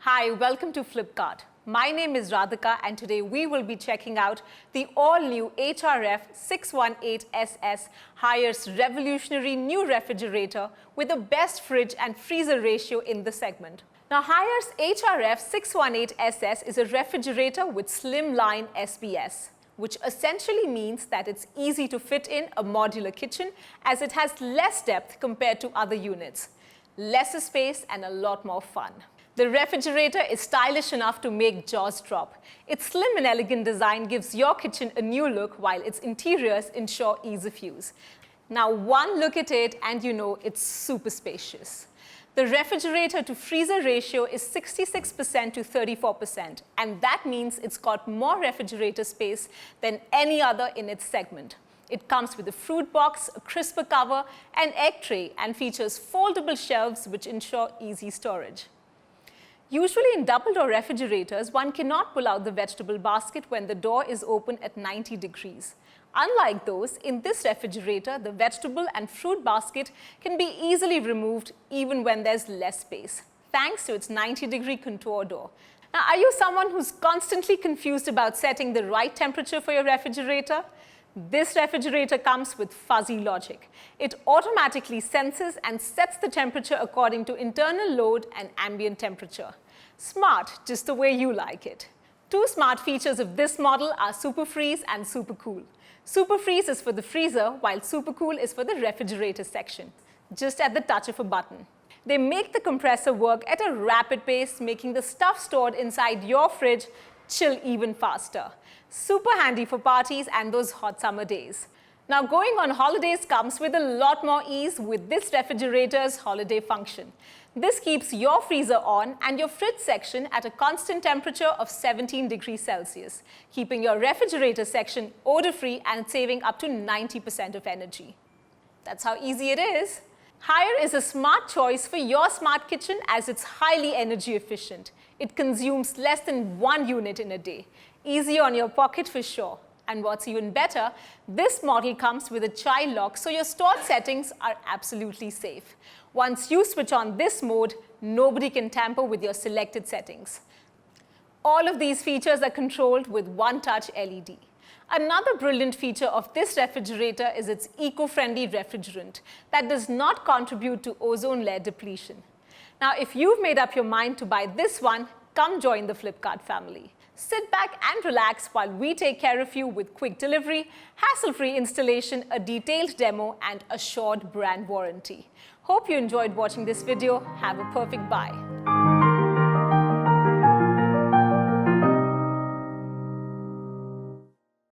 Hi, welcome to Flipkart. My name is Radhika and today we will be checking out the all-new HRF 618SS Haier's revolutionary new refrigerator with the best fridge and freezer ratio in the segment. Now, Haier's HRF 618SS is a refrigerator with slimline SBS, which essentially means that it's easy to fit in a modular kitchen as it has less depth compared to other units, lesser space and a lot more fun. The refrigerator is stylish enough to make jaws drop. Its slim and elegant design gives your kitchen a new look while its interiors ensure ease of use. Now, one look at it and you know it's super spacious. The refrigerator to freezer ratio is 66% to 34%, and that means it's got more refrigerator space than any other in its segment. It comes with a fruit box, a crisper cover, an egg tray, and features foldable shelves which ensure easy storage. Usually in double-door refrigerators, one cannot pull out the vegetable basket when the door is open at 90 degrees. Unlike those, in this refrigerator, the vegetable and fruit basket can be easily removed even when there's less space, thanks to its 90-degree contour door. Now, are you someone who's constantly confused about setting the right temperature for your refrigerator? This refrigerator comes with fuzzy logic. It automatically senses and sets the temperature according to internal load and ambient temperature. Smart, just the way you like it. Two smart features of this model are Super Freeze and Super Cool. Super Freeze is for the freezer, while Super Cool is for the refrigerator section, just at the touch of a button. They make the compressor work at a rapid pace, making the stuff stored inside your fridge chill even faster. Super handy for parties and those hot summer days. Now, going on holidays comes with a lot more ease with this refrigerator's holiday function. This keeps your freezer on and your fridge section at a constant temperature of 17 degrees Celsius, keeping your refrigerator section odor-free and saving up to 90% of energy. That's how easy it is. Haier is a smart choice for your smart kitchen as it's highly energy efficient. It consumes less than 1 unit in a day. Easy on your pocket for sure. And what's even better, this model comes with a child lock, so your stored settings are absolutely safe. Once you switch on this mode, nobody can tamper with your selected settings. All of these features are controlled with one-touch LED. Another brilliant feature of this refrigerator is its eco-friendly refrigerant that does not contribute to ozone layer depletion. Now, if you've made up your mind to buy this one, come join the Flipkart family. Sit back and relax while we take care of you with quick delivery, hassle-free installation, a detailed demo, and assured brand warranty. Hope you enjoyed watching this video. Have a perfect buy.